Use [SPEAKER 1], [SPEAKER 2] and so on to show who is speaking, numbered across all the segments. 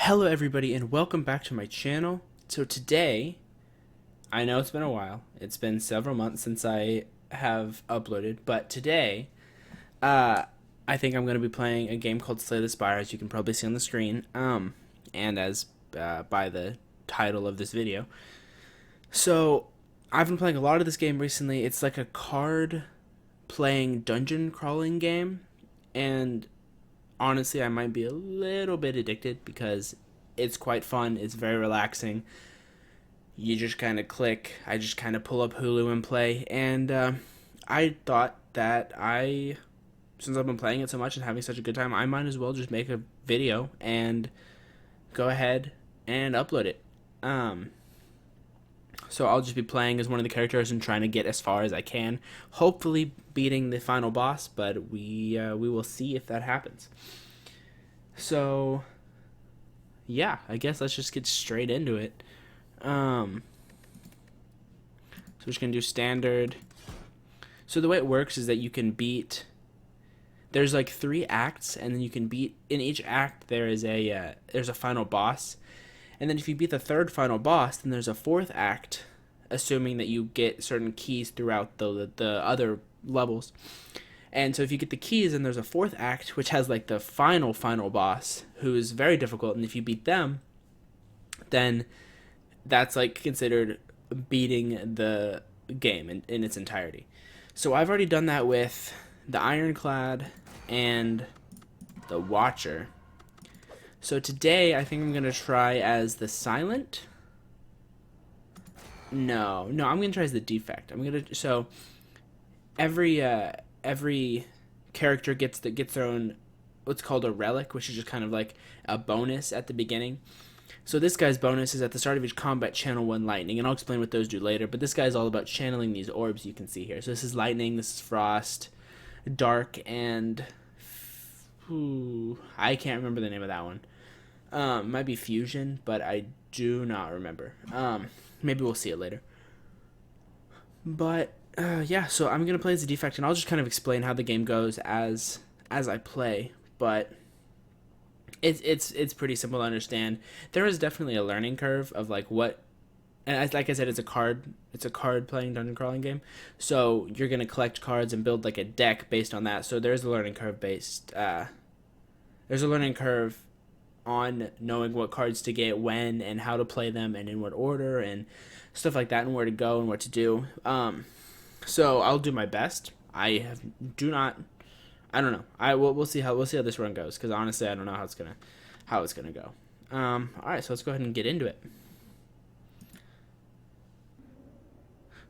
[SPEAKER 1] Hello everybody and welcome back to my channel. So today, I know it's been a while. It's been several months since I have uploaded, but today, uh, I think I'm going to be playing a game called Slay the Spire, as you can probably see on the screen, and as by the title of this video. So, I've been playing a lot of this game recently. It's like a card playing dungeon crawling game, and honestly, I might be a little bit addicted because it's quite fun. It's very relaxing. You just kind of click. I just kind of pull up Hulu and play. And I thought that since I've been playing it so much and having such a good time, I might as well just make a video and go ahead and upload it. Um, so I'll just be playing as one of the characters and trying to get as far as I can. Hopefully beating the final boss, but we will see if that happens. So yeah, I guess let's just get straight into it. So we're just gonna do standard. So the way it works is that you can beat. There's like 3 acts, and then you can beat in each act. There's a final boss, and then if you beat the third final boss, then there's a fourth act, assuming that you get certain keys throughout the other levels. And so if you get the keys, then there's a fourth act, which has like the final boss, who is very difficult. And if you beat them, then that's like considered beating the game in its entirety. So I've already done that with the Ironclad and the Watcher. So today I think I'm gonna try as the Silent. No, I'm gonna try as the Defect. Every character gets their own what's called a relic, which is just kind of like a bonus at the beginning. So this guy's bonus is at the start of each combat, channel 1 lightning, and I'll explain what those do later. But this guy's all about channeling these orbs you can see here. So this is lightning, this is frost, dark, and I can't remember the name of that one. Might be fusion, but I do not remember. Maybe we'll see it later. But yeah, so I'm gonna play as a Defect, and I'll just kind of explain how the game goes as I play. But it's pretty simple to understand. There is definitely a learning curve of like what, and like I said, it's a card playing dungeon crawling game. So you're gonna collect cards and build like a deck based on that. So there's a learning curve there's a learning curve on knowing what cards to get when and how to play them and in what order and stuff like that and where to go and what to do. So I'll do my best. Do not. I don't know. We'll see how this run goes, because honestly I don't know how it's gonna go. All right, so let's go ahead and get into it.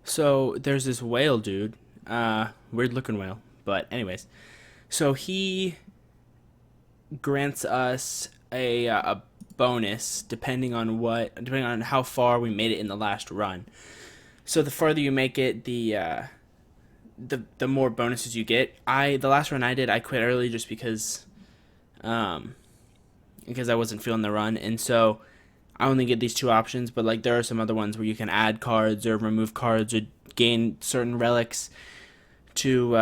[SPEAKER 1] So there's this whale dude, weird looking whale, but anyways, so he grants us a bonus depending on how far we made it in the last run. So the farther you make it, the more bonuses you get. The last run I did, I quit early just because I wasn't feeling the run, and so I only get these 2 options. But like there are some other ones where you can add cards or remove cards or gain certain relics to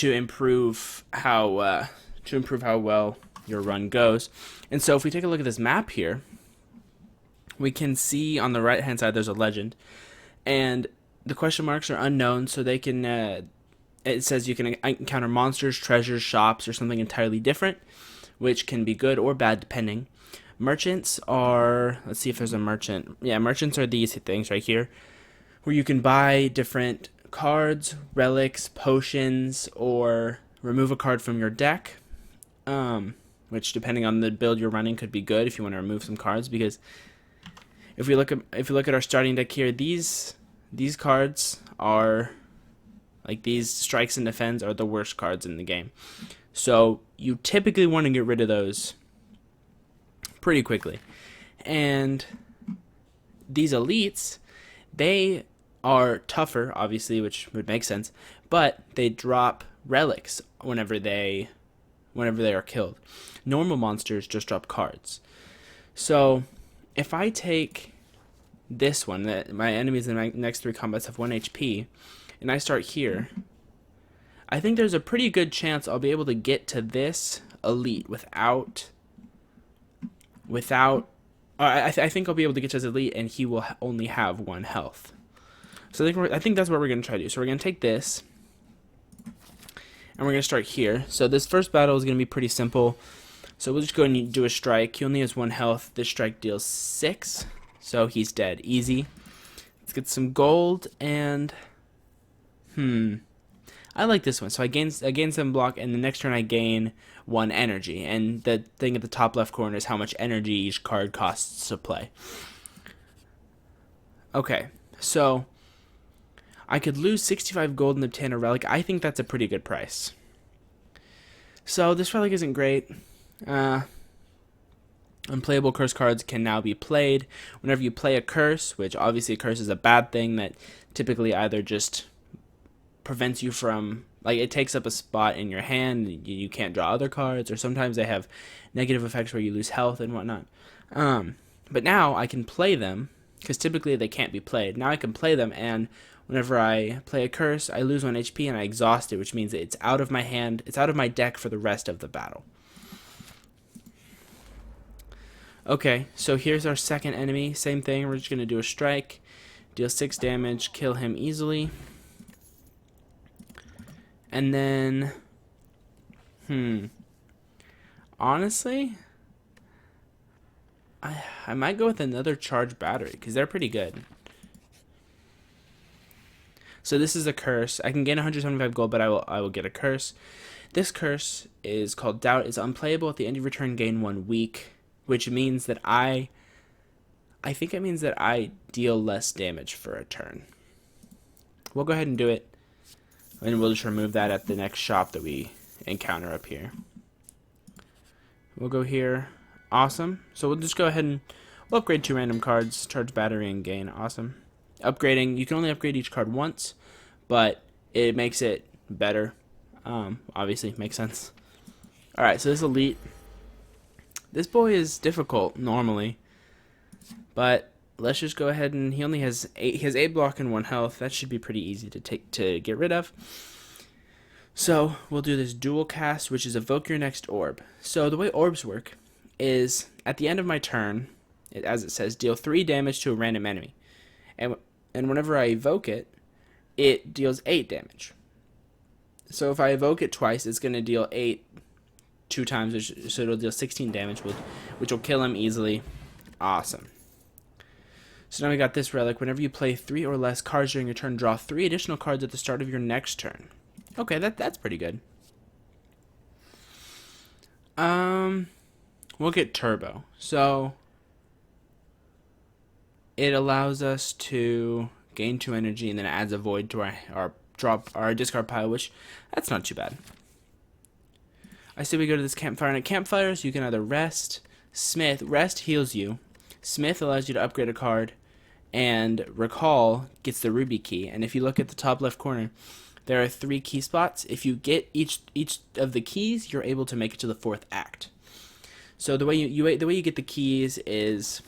[SPEAKER 1] improve how well your run goes. And so if we take a look at this map here, we can see on the right hand side there's a legend, and the question marks are unknown, so they can it says you can encounter monsters, treasures, shops, or something entirely different, which can be good or bad depending. Merchants are, let's see if there's a merchant. Yeah, merchants are these things right here, where you can buy different cards, relics, potions, or remove a card from your deck, which depending on the build you're running could be good if you want to remove some cards, because if you look at our starting deck here, these cards are like, these strikes and defends are the worst cards in the game. So you typically want to get rid of those pretty quickly. And these elites, they are tougher, obviously, which would make sense, but they drop relics whenever they are killed. Normal monsters just drop cards. So if I take this one, that my enemies in my next 3 combats have 1 HP, and I start here, I think there's a pretty good chance I'll be able to get to this elite without without. I think I'll be able to get to his elite, and he will only have 1 health. So I think that's what we're going to try to do. So we're going to take this, and we're going to start here. So this first battle is going to be pretty simple. So we'll just go and do a strike. He only has 1 health. This strike deals 6, so he's dead. Easy. Let's get some gold, and I like this one. So I gain 7 block, and the next turn I gain 1 energy. And the thing at the top left corner is how much energy each card costs to play. Okay, so I could lose 65 gold and obtain a relic. I think that's a pretty good price. So this relic isn't great. Unplayable curse cards can now be played. Whenever you play a curse, which obviously a curse is a bad thing that typically either just prevents you from, like, it takes up a spot in your hand, you can't draw other cards, or sometimes they have negative effects where you lose health and whatnot. But now I can play them, because typically they can't be played. Now I can play them, and whenever I play a curse, I lose 1 HP and I exhaust it, which means it's out of my hand, it's out of my deck for the rest of the battle. Okay, so here's our second enemy. Same thing, we're just going to do a strike, deal 6 damage, kill him easily. And then, honestly, I might go with another charged battery, because they're pretty good. So this is a curse. I can gain 175 gold, but I will get a curse. This curse is called Doubt. It's unplayable. At the end of your turn, gain 1 weak, which means that I think it means that I deal less damage for a turn. We'll go ahead and do it, and we'll just remove that at the next shop that we encounter up here. We'll go here. Awesome. So we'll just go ahead and we'll upgrade 2 random cards, charge battery, and gain. Awesome. Upgrading, you can only upgrade each card once, but it makes it better. Obviously, makes sense. Alright, so this elite. This boy is difficult normally, but let's just go ahead and he only has 8 block and 1 health. That should be pretty easy to get rid of. So we'll do this dual cast, which is evoke your next orb. So the way orbs work is at the end of my turn, as it says, deal 3 damage to a random enemy, and whenever I evoke it, it deals 8 damage. So if I evoke it twice, it's going to deal 8 2 times, so it'll deal 16 damage, which will kill him easily. Awesome. So now we got this relic. Whenever you play 3 or less cards during your turn, draw 3 additional cards at the start of your next turn. Okay, that's pretty good. We'll get Turbo. So it allows us to gain 2 energy, and then it adds a void to our discard pile, which that's not too bad. I say we go to this campfire, and at campfires you can either rest, smith. Rest heals you, smith allows you to upgrade a card, and recall gets the ruby key. And if you look at the top left corner, there are 3 key spots. If you get each of the keys, you're able to make it to the 4th act. So the way you get the keys is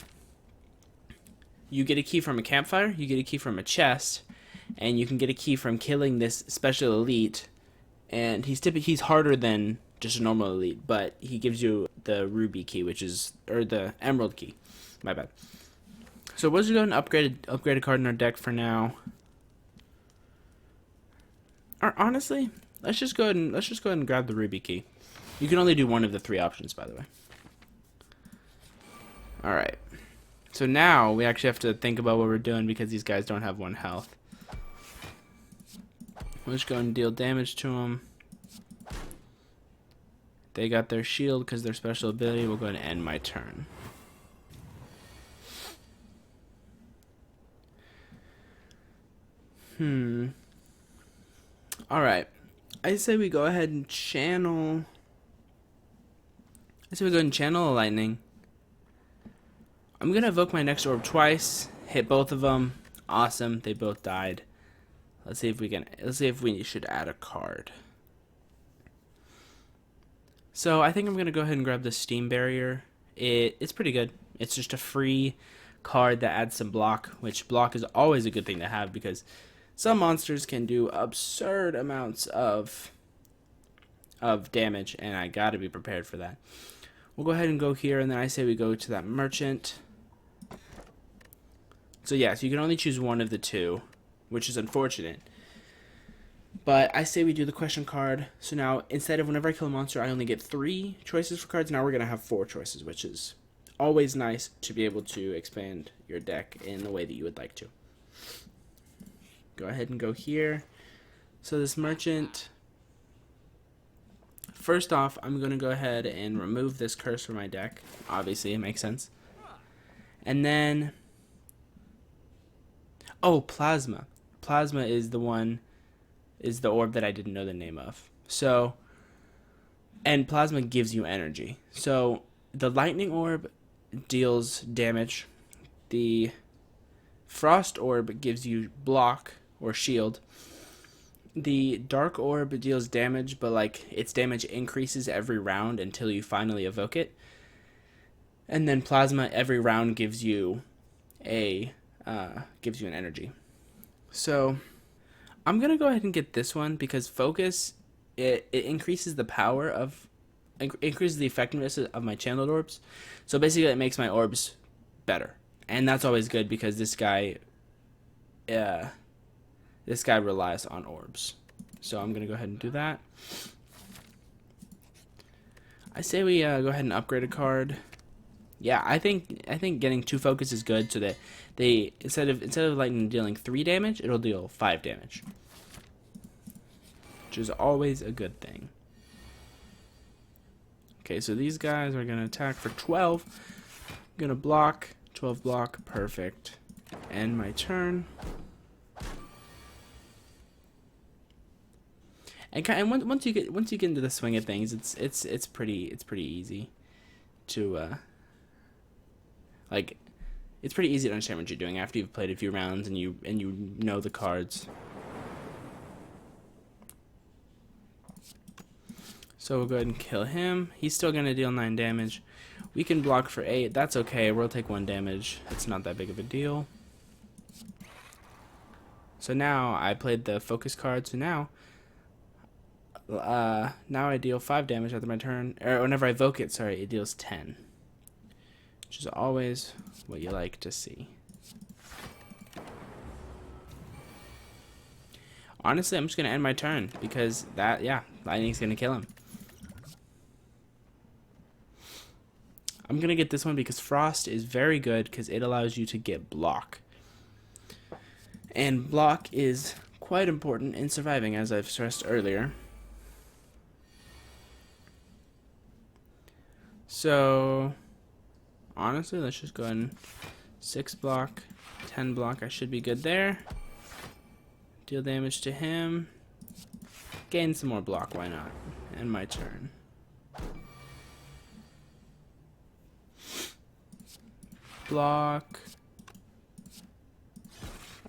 [SPEAKER 1] you get a key from a campfire, you get a key from a chest, and you can get a key from killing this special elite. And he's harder than just a normal elite, but he gives you the ruby key, or the emerald key. My bad. So we'll just go and upgrade a card in our deck for now. Or honestly, let's just go ahead and grab the ruby key. You can only do one of the 3 options, by the way. All right. So now we actually have to think about what we're doing, because these guys don't have 1 health. We'll just go and deal damage to them. They got their shield because their special ability. We'll go ahead and end my turn. Alright. I say we go ahead and channel. I say we go ahead and channel a lightning. I'm going to evoke my next orb twice. Hit both of them. Awesome. They both died. Let's see if we should add a card. So I think I'm going to go ahead and grab the Steam Barrier. It's pretty good. It's just a free card that adds some block, which block is always a good thing to have, because some monsters can do absurd amounts of damage, and I got to be prepared for that. we'll go ahead and go here, and then I say we go to that merchant. So yeah, so you can only choose one of the two, which is unfortunate. But I say we do the question card. So now, instead of whenever I kill a monster, I only get 3 choices for cards. Now we're going to have 4 choices, which is always nice to be able to expand your deck in the way that you would like to. Go ahead and go here. So this merchant, first off, I'm going to go ahead and remove this curse from my deck. Obviously, it makes sense. And then, oh, Plasma. Plasma is the orb that I didn't know the name of. So, and Plasma gives you energy. So, the Lightning Orb deals damage. The Frost Orb gives you block or shield. The Dark Orb deals damage, but like its damage increases every round until you finally evoke it. And then Plasma every round gives you an energy. So I'm gonna go ahead and get this one because Focus it increases the power of increases the effectiveness of my channeled orbs. So basically, it makes my orbs better, and that's always good because this guy relies on orbs. So I'm gonna go ahead and do that. I say we go ahead and upgrade a card. Yeah, I think getting 2 focus is good, so that they instead of lightning dealing 3 damage, it'll deal 5 damage, which is always a good thing. Okay, so these guys are gonna attack for 12. I'm gonna block 12 block, perfect. End my turn. And once you get into the swing of things, it's pretty easy to like, it's pretty easy to understand what you're doing after you've played a few rounds and you know the cards. So we'll go ahead and kill him. He's still gonna deal 9 damage. We can block for 8. That's okay. We'll take 1 damage. It's not that big of a deal. So now I played the focus card. So now I deal 5 damage after my turn, or whenever I evoke it. Sorry, it deals 10. Which is always what you like to see. Honestly, I'm just going to end my turn because lightning's going to kill him. I'm going to get this one because Frost is very good because it allows you to get block. And block is quite important in surviving, as I've stressed earlier. So honestly, let's just go ahead and 6 block, 10 block. I should be good there. Deal damage to him. Gain some more block, why not? End my turn. Block.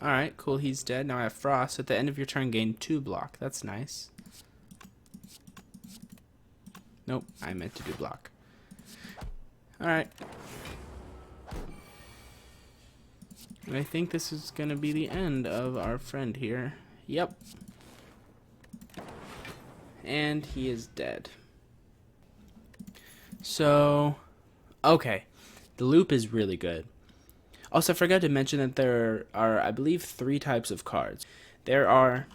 [SPEAKER 1] Alright, cool, he's dead. Now I have Frost. At the end of your turn, gain 2 block. That's nice. Nope, I meant to do block. Alright. And I think this is going to be the end of our friend here. Yep. And he is dead. So, okay. The loop is really good. Also, I forgot to mention that there are, I believe, 3 types of cards. There are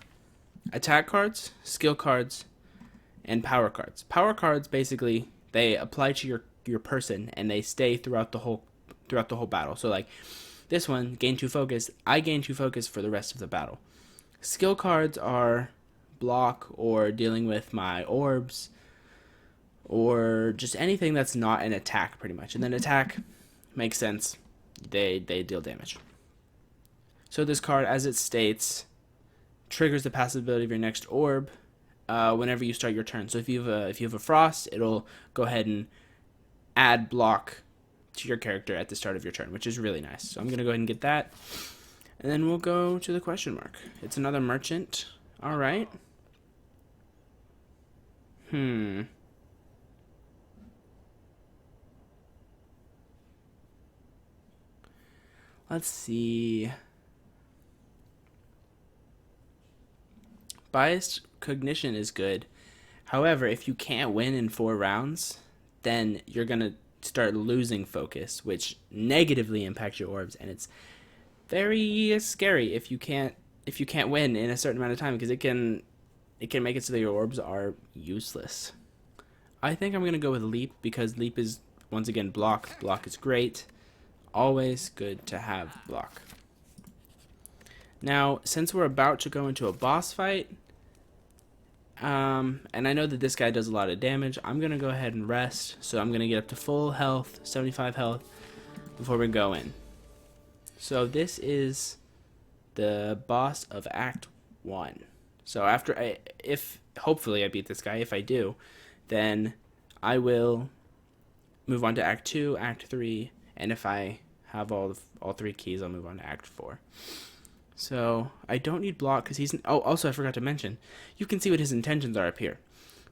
[SPEAKER 1] attack cards, skill cards, and power cards. Power cards, basically, they apply to your person, and they stay throughout the whole battle. So, like, this one, gain 2 focus. I gain 2 focus for the rest of the battle. Skill cards are block or dealing with my orbs or just anything that's not an attack, pretty much. And then attack makes sense. They deal damage. So this card, as it states, triggers the passive ability of your next orb whenever you start your turn. So if you have a Frost, it'll go ahead and add block to your character at the start of your turn, which is really nice. So I'm going to go ahead and get that. And then we'll go to the question mark. It's another merchant. All right. Let's see. Biased cognition is good. However, if you can't win in 4 rounds, then you're going to start losing focus, which negatively impacts your orbs, and it's very scary if you can't win in a certain amount of time, because it can make it so that your orbs are useless. I think I'm going to go with Leap, because Leap is, once again, block. Block is great. Always good to have block. Now, since we're about to go into a boss fight, and I know that this guy does a lot of damage, I'm going to go ahead and rest. So I'm going to get up to full health, 75 health, before we go in. So this is the boss of Act 1. So after hopefully I beat this guy. If I do, then I will move on to Act 2, Act 3, and if I have all 3 keys, I'll move on to Act 4. So I don't need block because he's... Oh, also I forgot to mention, you can see what his intentions are up here.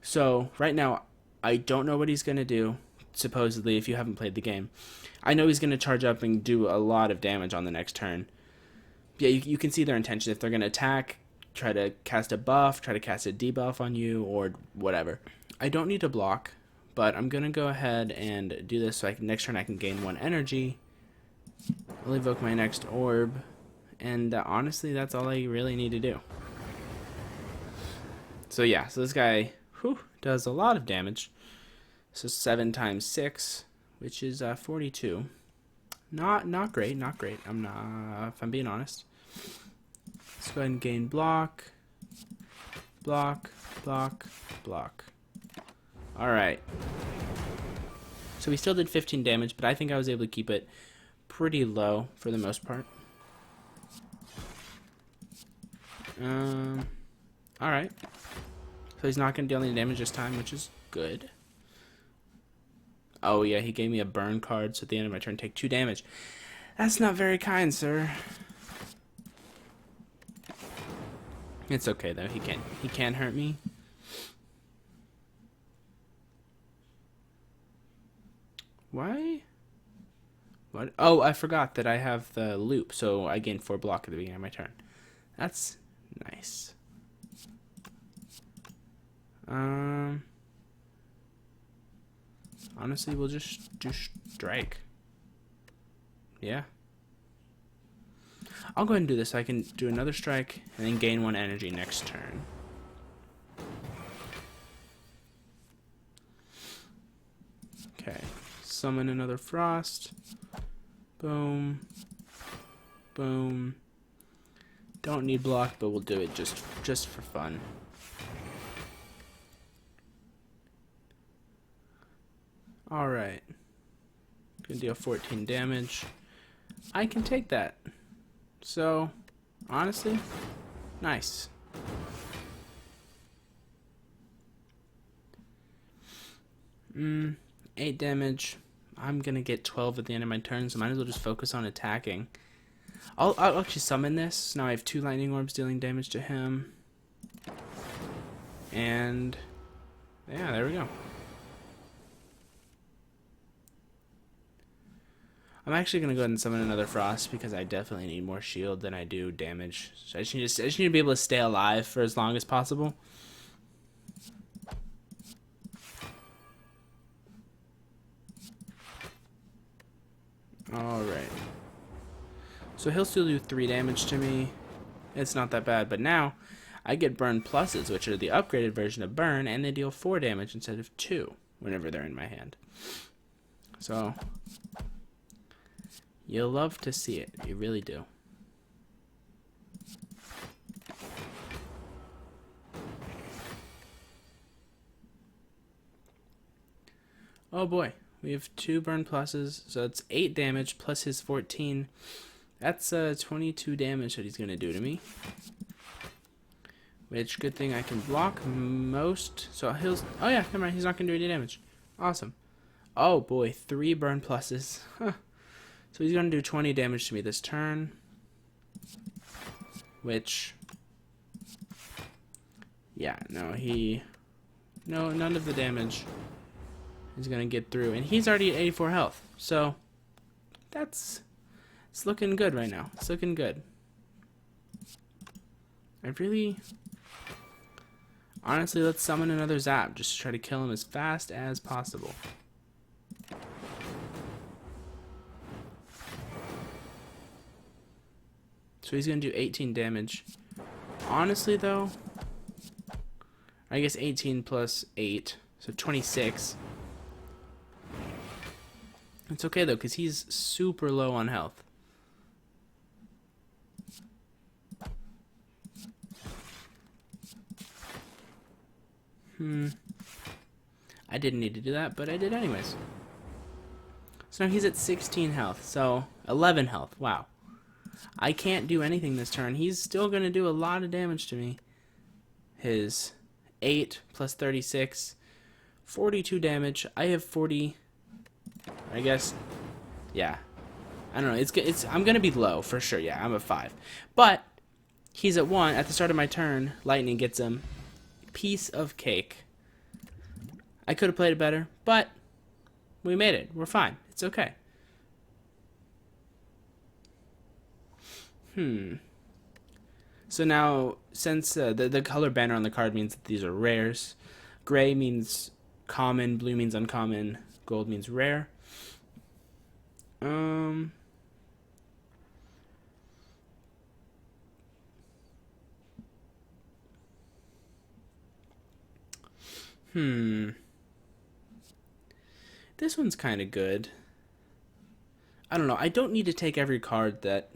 [SPEAKER 1] So right now, I don't know what he's going to do, supposedly, if you haven't played the game. I know he's going to charge up and do a lot of damage on the next turn. Yeah, you can see their intention. If they're going to attack, try to cast a buff, try to cast a debuff on you, or whatever. I don't need to block, but I'm going to go ahead and do this so next turn I can gain 1 energy. I'll evoke my next orb, and honestly, that's all I really need to do. So yeah, so this guy does a lot of damage. So 7 times 6, which is 42. Not great, not great. If I'm being honest. Let's go ahead and gain block. Block, block, block. Alright. So we still did 15 damage, but I think I was able to keep it pretty low for the most part. Alright. So he's not going to deal any damage this time, which is good. Oh yeah, he gave me a burn card, so at the end of my turn, take 2 damage. That's not very kind, sir. It's okay though. He can't hurt me. Why? What? Oh, I forgot that I have the loop, so I gain 4 block at the beginning of my turn. That's nice. Honestly, we'll just do strike. Yeah. I'll go ahead and do this so I can do another strike and then gain 1 energy next turn. Okay. Summon another frost. Boom. Boom. Don't need block, but we'll do it just for fun. Alright. Gonna deal 14 damage. I can take that. So, honestly, nice. Mm, 8 damage. I'm gonna get 12 at the end of my turn, so might as well just focus on attacking. I'll actually summon this. Now I have 2 lightning orbs dealing damage to him. And yeah, there we go. I'm actually going to go ahead and summon another frost because I definitely need more shield than I do damage. So I just need to be able to stay alive for as long as possible. Alright. So he'll still do 3 damage to me. It's not that bad, but now I get burn pluses, which are the upgraded version of burn, and they deal 4 damage instead of 2 whenever they're in my hand. So you'll love to see it. You really do. Oh boy. We have 2 burn pluses, so it's 8 damage plus his 14. That's 22 damage that he's going to do to me. Which, good thing I can block most. So he'll... Oh yeah, never mind. He's not going to do any damage. Awesome. Oh boy, 3 burn pluses. Huh. So he's going to do 20 damage to me this turn. Which... Yeah, no, No, none of the damage is going to get through. And he's already at 84 health. So, it's looking good right now. It's looking good. Honestly, let's summon another Zap just to try to kill him as fast as possible. So he's going to do 18 damage. Honestly, though, I guess 18 plus 8, so 26. It's okay, though, because he's super low on health. I didn't need to do that, but I did anyways. So now he's at 16 health, so 11 health. Wow. I can't do anything this turn. He's still going to do a lot of damage to me. His 8 plus 36, 42 damage. I have 40, I guess. Yeah. I don't know. I'm going to be low for sure. Yeah, I'm at 5. But he's at 1. At the start of my turn, lightning gets him. Piece of cake. I could have played it better, but we made it. We're fine. It's okay. So now, since the color banner on the card means that these are rares, gray means common, blue means uncommon, gold means rare. This one's kind of good. I don't know. I don't need to take every card that...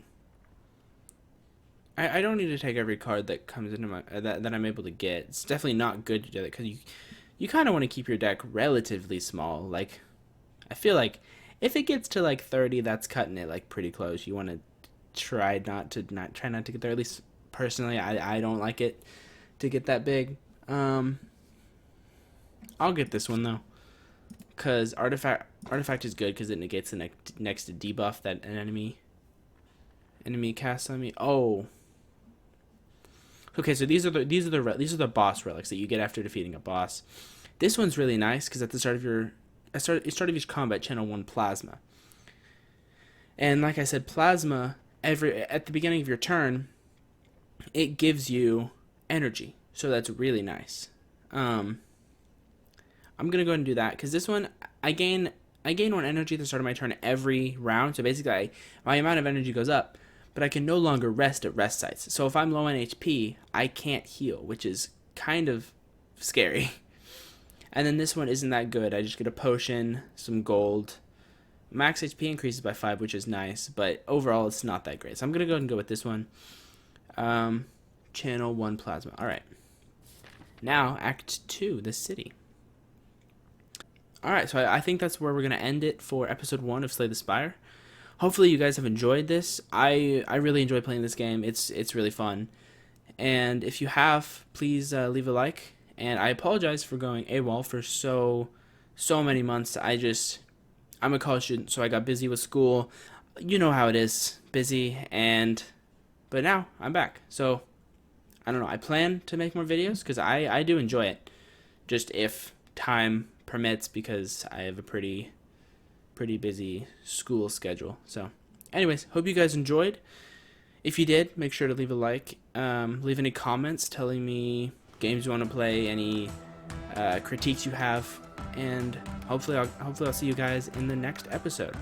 [SPEAKER 1] I don't need to take every card that comes into my... that I'm able to get. It's definitely not good to do that, because you kind of want to keep your deck relatively small. Like, I feel like if it gets to like 30, that's cutting it like pretty close. You want to try not to get there. At least personally, I don't like it to get that big. I'll get this one though, because artifact is good because it negates the next debuff that an enemy casts on me. Oh. Okay, so these are the boss relics that you get after defeating a boss. This one's really nice because at the start of each combat, channel 1 plasma. And like I said, plasma at the beginning of your turn, it gives you energy. So that's really nice. I'm gonna go ahead and do that because this one I gain 1 energy at the start of my turn every round. So basically, my amount of energy goes up, but I can no longer rest at rest sites. So if I'm low on HP, I can't heal, which is kind of scary. And then this one isn't that good. I just get a potion, some gold. Max HP increases by 5, which is nice, but overall it's not that great. So I'm going to go ahead and go with this one. Channel 1 plasma. Alright. Now, Act 2, the city. Alright, so I think that's where we're going to end it for Episode 1 of Slay the Spire. Hopefully you guys have enjoyed this. I really enjoy playing this game. It's really fun. And if you have, please leave a like. And I apologize for going AWOL for so many months. I'm a college student, so I got busy with school. You know how it is, busy. But now I'm back. So I don't know. I plan to make more videos because I do enjoy it. Just if time permits, because I have a pretty busy school schedule. So anyways, hope you guys enjoyed. If you did, make sure to leave a like. Leave any comments telling me games you want to play, any critiques you have, and hopefully I'll see you guys in the next episode.